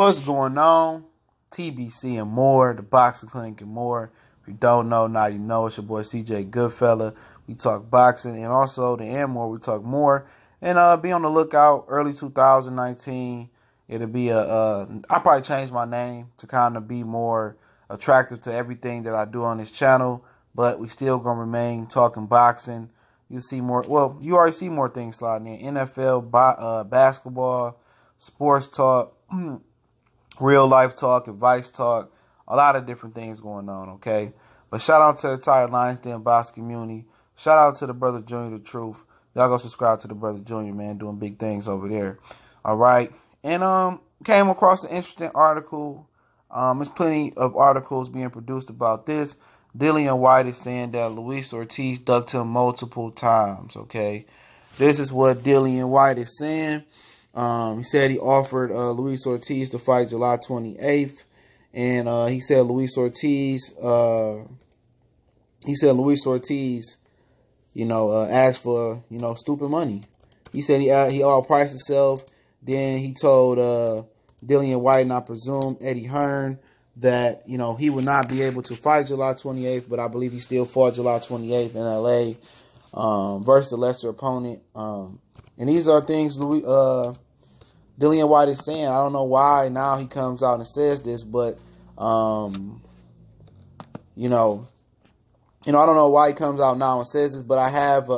What's going on? TBC and more, the Boxing Clinic and more. If you don't know, now you know. It's your boy CJ Goodfella. We talk boxing and also the and more. We talk more. And be on the lookout. Early 2019. It'll be I'll probably change my name to kind of be more attractive to everything that I do on this channel. But we still gonna remain talking boxing. You see more. Well, you already see more things sliding in. NFL, basketball, sports talk. Real life talk, advice talk, a lot of different things going on, okay? But shout out to the entire Lions Den Box community. Shout out to the Brother Junior, the truth. Y'all go subscribe to the Brother Junior, man, doing big things over there. All right. And came across an interesting article. There's plenty of articles being produced about this. Dillian Whyte is saying that Luis Ortiz ducked him multiple times, okay? This is what Dillian Whyte is saying. He said he offered Luis Ortiz to fight July 28th, and he said Luis Ortiz, asked for stupid money. He said he all priced himself. Then he told Dillian Whyte, and I presume Eddie Hearn, that he would not be able to fight July 28th, but I believe he still fought July 28th in LA versus a lesser opponent. And these are things Dillian Whyte is saying. I don't know why now he comes out and says this, but I don't know why he comes out now and says this, but I have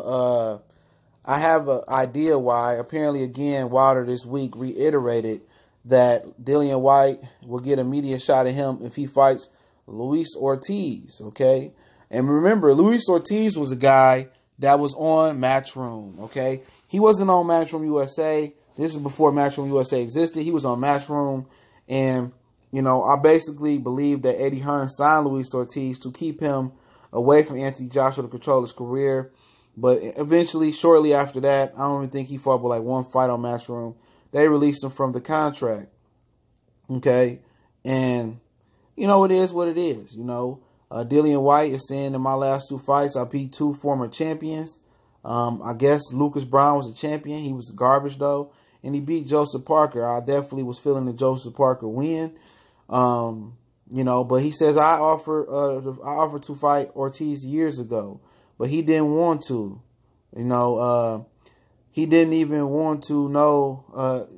an idea why. Apparently, again, Wilder this week reiterated that Dillian Whyte will get a media shot at him if he fights Luis Ortiz. Okay, and remember, Luis Ortiz was a guy that was on Matchroom. Okay. He wasn't on Matchroom USA. This is before Matchroom USA existed. He was on Matchroom. And, I basically believe that Eddie Hearn signed Luis Ortiz to keep him away from Anthony Joshua to control his career. But eventually, shortly after that, I don't even think he fought but like one fight on Matchroom. They released him from the contract. Okay? And, it is what it is. Dillian Whyte is saying in my last two fights, I beat two former champions. I guess Lucas Brown was a champion. He was garbage, though. And he beat Joseph Parker. I definitely was feeling the Joseph Parker win. But he says I offered to fight Ortiz years ago, but he didn't want to. He didn't even want to know.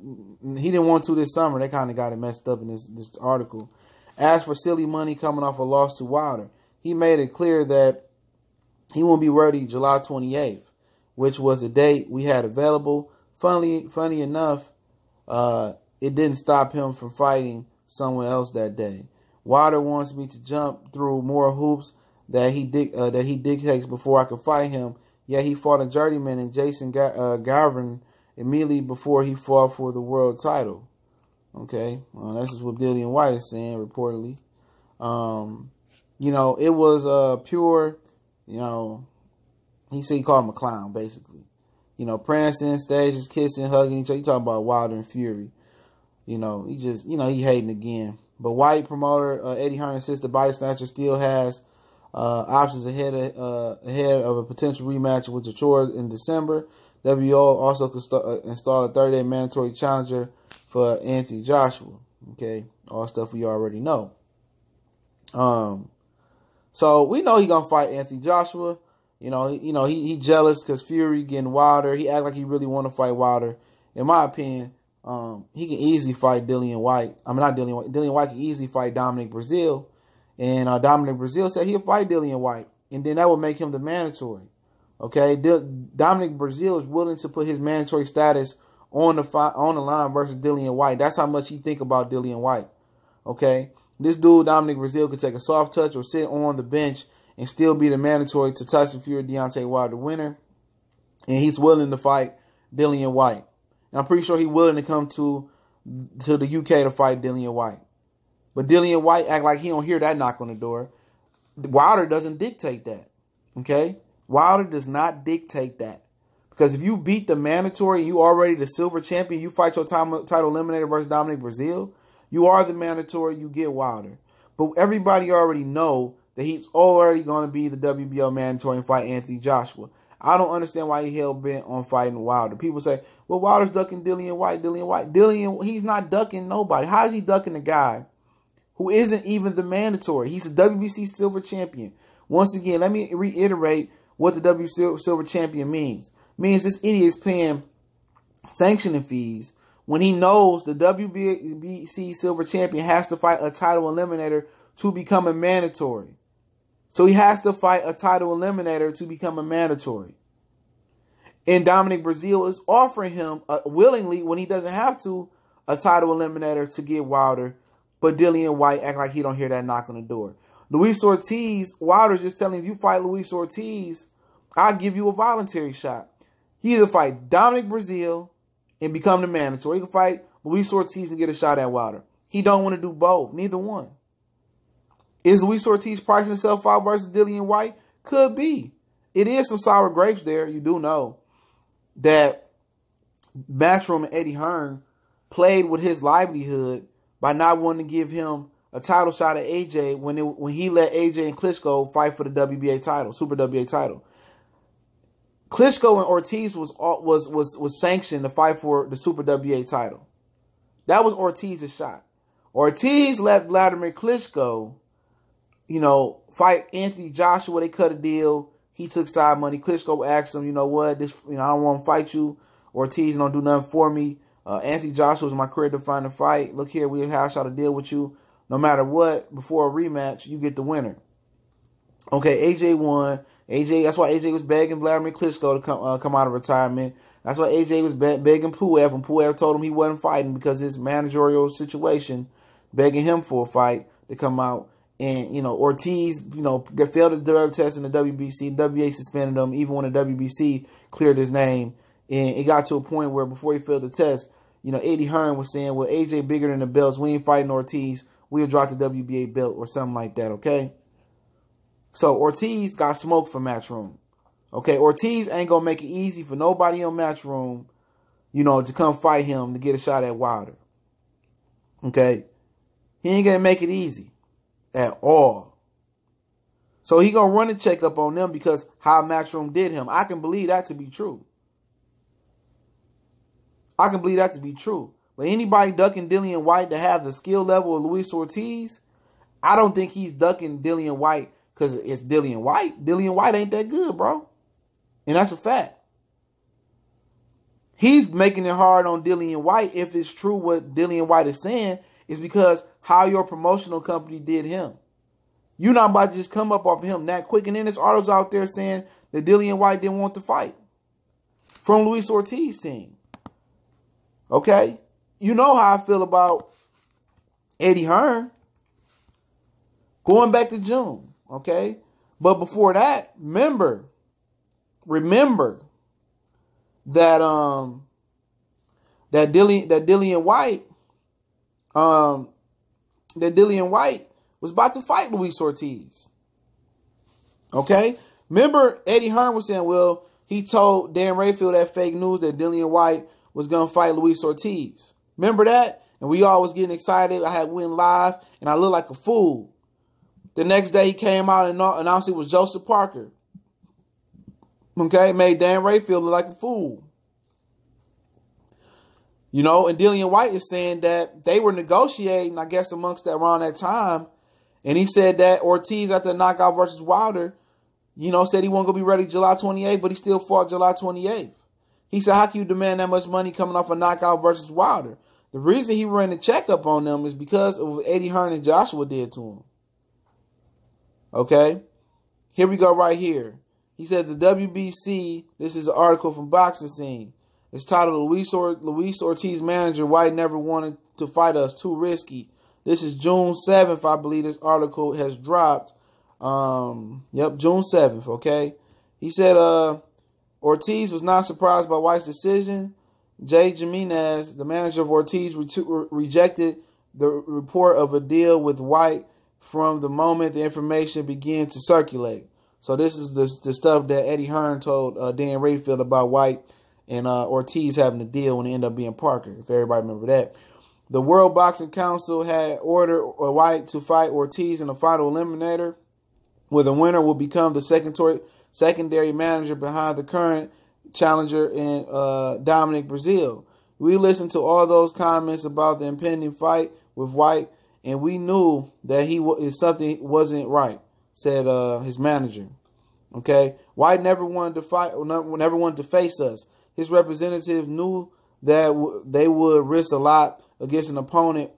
He didn't want to this summer. They kind of got it messed up in this article. As for silly money coming off a loss to Wilder, he made it clear that he won't be ready July 28th. Which was a date we had available. Funny enough, it didn't stop him from fighting someone else that day. Wilder wants me to jump through more hoops that he dictates before I could fight him. Yet he fought a journeyman in Jason Garvin immediately before he fought for the world title. Okay, this is what Dillian Whyte is saying reportedly. It was pure, He said he called him a clown, basically. Prancing, stages, kissing, hugging each other. You talking about Wilder and Fury. He just, he hating again. But Whyte promoter Eddie Hearn insists the body snatcher still has options ahead of a potential rematch with Detroit in December. WO also could install a 30-day mandatory challenger for Anthony Joshua. Okay, all stuff we already know. So we know he gonna fight Anthony Joshua. He jealous because Fury getting Wilder. He act like he really want to fight Wilder. In my opinion, he can easily fight Dillian Whyte. I mean, not Dillian Whyte. Dillian Whyte can easily fight Dominic Brazil. And Dominic Brazil said he'll fight Dillian Whyte. And then that would make him the mandatory. Okay? Dominic Brazil is willing to put his mandatory status on the line versus Dillian Whyte. That's how much he think about Dillian Whyte. Okay? This dude, Dominic Brazil, could take a soft touch or sit on the bench and still be the mandatory to Tyson Fury Deontay Wilder winner. And he's willing to fight Dillian Whyte. And I'm pretty sure he's willing to come to the UK to fight Dillian Whyte. But Dillian Whyte act like he don't hear that knock on the door. Wilder doesn't dictate that. Okay? Wilder does not dictate that. Because if you beat the mandatory and you already the silver champion, you fight your title eliminator versus Dominic Brazil, you are the mandatory, you get Wilder. But everybody already know that he's already going to be the WBO mandatory and fight Anthony Joshua. I don't understand why he hell bent on fighting Wilder. People say, well, Wilder's ducking Dillian Whyte. Dillian, he's not ducking nobody. How is he ducking a guy who isn't even the mandatory? He's a WBC silver champion. Once again, let me reiterate what the WBC silver champion means. It means this idiot is paying sanctioning fees when he knows the WBC silver champion has to fight a title eliminator to become a mandatory. So he has to fight a title eliminator to become a mandatory. And Dominic Breazeale is offering him willingly, when he doesn't have to, a title eliminator to get Wilder. But Dillian Whyte act like he don't hear that knock on the door. Luis Ortiz, Wilder's just telling him, if you fight Luis Ortiz, I'll give you a voluntary shot. He either fight Dominic Breazeale and become the mandatory. He can fight Luis Ortiz and get a shot at Wilder. He don't want to do both. Neither one. Is Luis Ortiz pricing himself out versus Dillian Whyte? Could be. It is some sour grapes there. You do know that Matchroom and Eddie Hearn played with his livelihood by not wanting to give him a title shot at AJ when he let AJ and Klitschko fight for the WBA title, Super WBA title. Klitschko and Ortiz was sanctioned to fight for the Super WBA title. That was Ortiz's shot. Ortiz let Vladimir Klitschko, fight Anthony Joshua. They cut a deal. He took side money. Klitschko asked him, I don't want to fight you. Ortiz don't do nothing for me. Anthony Joshua was my career-defining fight. Look here, we hash out a deal with you. No matter what, before a rematch, you get the winner. Okay, AJ won. That's why AJ was begging Vladimir Klitschko to come out of retirement. That's why AJ was begging Puev, and Puev told him he wasn't fighting because his managerial situation, begging him for a fight to come out. And, Ortiz, failed the drug test in the WBC. WBA suspended him even when the WBC cleared his name. And it got to a point where before he failed the test, Eddie Hearn was saying, well, AJ bigger than the belts. We ain't fighting Ortiz. We'll drop the WBA belt or something like that, okay? So Ortiz got smoked for Matchroom. Okay, Ortiz ain't going to make it easy for nobody on Matchroom, to come fight him to get a shot at Wilder. Okay? He ain't going to make it easy at all. So he going to run a checkup on them because how Matchroom did him. I can believe that to be true. But anybody ducking Dillian Whyte to have the skill level of Luis Ortiz, I don't think he's ducking Dillian Whyte because it's Dillian Whyte. Dillian Whyte ain't that good, bro. And that's a fact. He's making it hard on Dillian Whyte if it's true what Dillian Whyte is saying is because how your promotional company did him. You're not about to just come up off of him that quick. And then there's articles out there saying that Dillian Whyte didn't want to fight from Luis Ortiz team. Okay? You know how I feel about Eddie Hearn. Going back to June. Okay? But before that, remember that Dillian Whyte was about to fight Luis Ortiz. Okay? Remember Eddie Hearn was saying, well, he told Dan Rayfield that fake news that Dillian Whyte was going to fight Luis Ortiz. Remember that? And we all was getting excited. I had went live, and I looked like a fool. The next day, he came out and announced it was Joseph Parker. Okay? Made Dan Rayfield look like a fool. And Dillian Whyte is saying that they were negotiating, I guess, amongst that around that time. And he said that Ortiz, after the knockout versus Wilder, said he wasn't going to be ready July 28th, but he still fought July 28th. He said, how can you demand that much money coming off a knockout versus Wilder? The reason he ran the checkup on them is because of what Eddie Hearn and Joshua did to him. Okay? Here we go right here. He said the WBC, this is an article from Boxing Scene. It's titled Luis Ortiz manager, Whyte never wanted to fight us, too risky. This is June 7th, I believe this article has dropped. June 7th, okay? He said Ortiz was not surprised by Whyte's decision. Jay Jimenez, the manager of Ortiz, rejected the report of a deal with Whyte from the moment the information began to circulate. So this is the stuff that Eddie Hearn told Dan Rayfield about Whyte and Ortiz having a deal when it ended up being Parker, if everybody remember that. The World Boxing Council had ordered Whyte to fight Ortiz in a final eliminator, where the winner will become the secondary manager behind the current challenger in Dominic Breazeale. We listened to all those comments about the impending fight with Whyte, and we knew that something wasn't right, said his manager. Okay, Whyte never wanted to fight, never wanted to face us. His representative knew that they would risk a lot against an opponent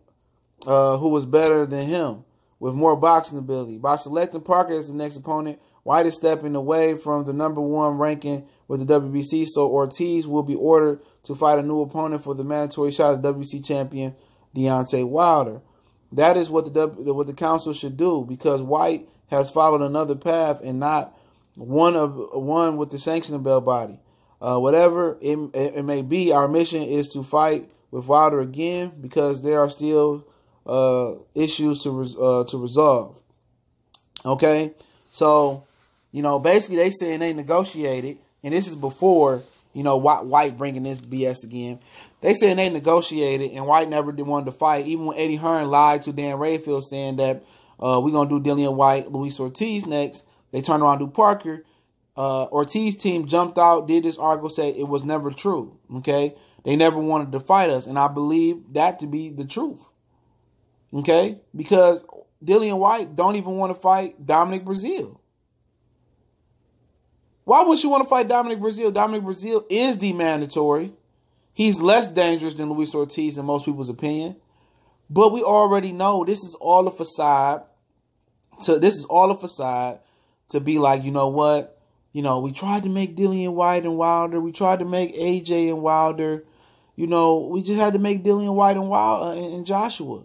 who was better than him with more boxing ability. By selecting Parker as the next opponent, Whyte is stepping away from the #1 ranking with the WBC, so Ortiz will be ordered to fight a new opponent for the mandatory shot at WBC champion Deontay Wilder. That is what the council should do, because Whyte has followed another path and not one with the sanctioning bell body. Whatever it may be, our mission is to fight with Wilder again, because there are still issues to resolve. Okay, so basically they saying they negotiated, and this is before Whyte bringing this BS again. They saying they negotiated, and Whyte never did want to fight. Even when Eddie Hearn lied to Dan Rayfield saying that we're gonna do Dillian Whyte, Luis Ortiz next, they turned around and do Parker. Ortiz team jumped out, did this article, say it was never true. Okay, they never wanted to fight us, and I believe that to be the truth. Okay, because Dillian Whyte don't even want to fight Dominic Breazeale. Why would you want to fight Dominic Breazeale? Dominic Breazeale is the mandatory. He's less dangerous than Luis Ortiz in most people's opinion. But we already know this is all a facade. To be like, you know what? We tried to make Dillian Whyte and Wilder. We tried to make AJ and Wilder. We just had to make Dillian Whyte and Joshua.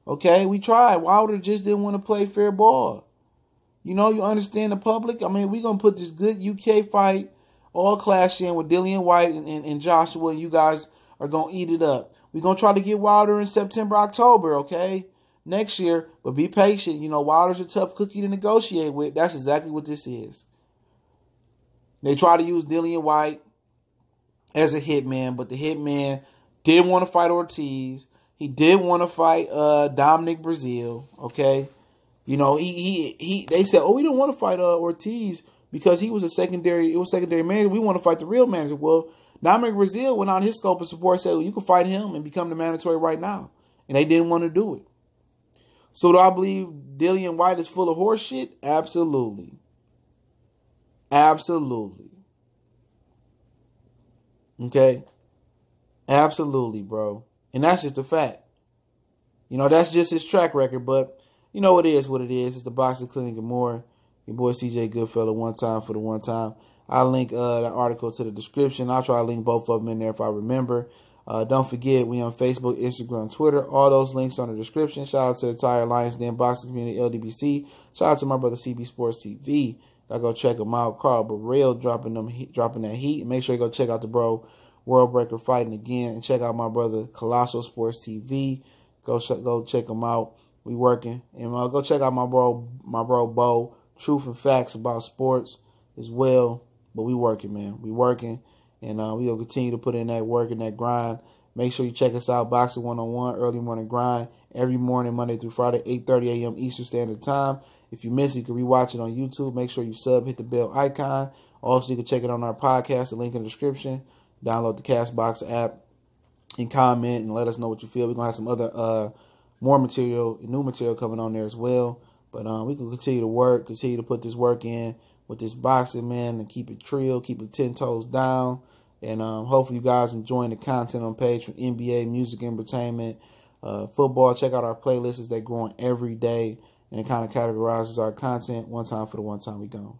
Okay, we tried. Wilder just didn't want to play fair ball. You understand the public? I mean, we're going to put this good UK fight all clash in with Dillian Whyte and Joshua, and you guys are going to eat it up. We're going to try to get Wilder in September, October, okay? Next year, but be patient. Wilder's a tough cookie to negotiate with. That's exactly what this is. They try to use Dillian Whyte as a hitman, but the hitman didn't want to fight Ortiz. He did want to fight Dominic Breazeale, okay? They said, we didn't want to fight Ortiz because it was secondary manager. We want to fight the real manager. Well, Dominic Breazeale went on his scope of support and said, well, you can fight him and become the mandatory right now. And they didn't want to do it. So do I believe Dillian Whyte is full of horse shit? Absolutely. Absolutely. Okay? Absolutely, bro. And that's just a fact. That's just his track record, but it is what it is. It's the Boxing Clinic and more. Your boy CJ Goodfella, one time for the one time. I'll link that article to the description. I'll try to link both of them in there if I remember. Don't forget, we on Facebook, Instagram, Twitter. All those links on the description. Shout out to the entire Lions Den Boxing Community, LDBC. Shout out to my brother CB Sports TV. Gotta go check him out. Carl Burrell dropping that heat. Make sure you go check out the bro World Breaker fighting again, and check out my brother Colossal Sports TV. Go check him out. We working, and go check out my bro Bo, Truth and Facts about sports as well. But we working, man. We working, and we will continue to put in that work and that grind. Make sure you check us out, Boxing 101, early morning grind, every morning, Monday through Friday, 8:30 a.m. Eastern Standard Time. If you miss it, you can rewatch it on YouTube. Make sure you sub, hit the bell icon. Also, you can check it on our podcast, the link in the description. Download the CastBox app and comment and let us know what you feel. We're going to have some other more material, new material coming on there as well. But we can continue to work, continue to put this work in with this boxing, man, and keep it trill, keep it 10 toes down. And hopefully you guys enjoying the content on page from NBA, music, entertainment, football. Check out our playlists. They're growing every day, and it kind of categorizes our content. One time for the one time we gone.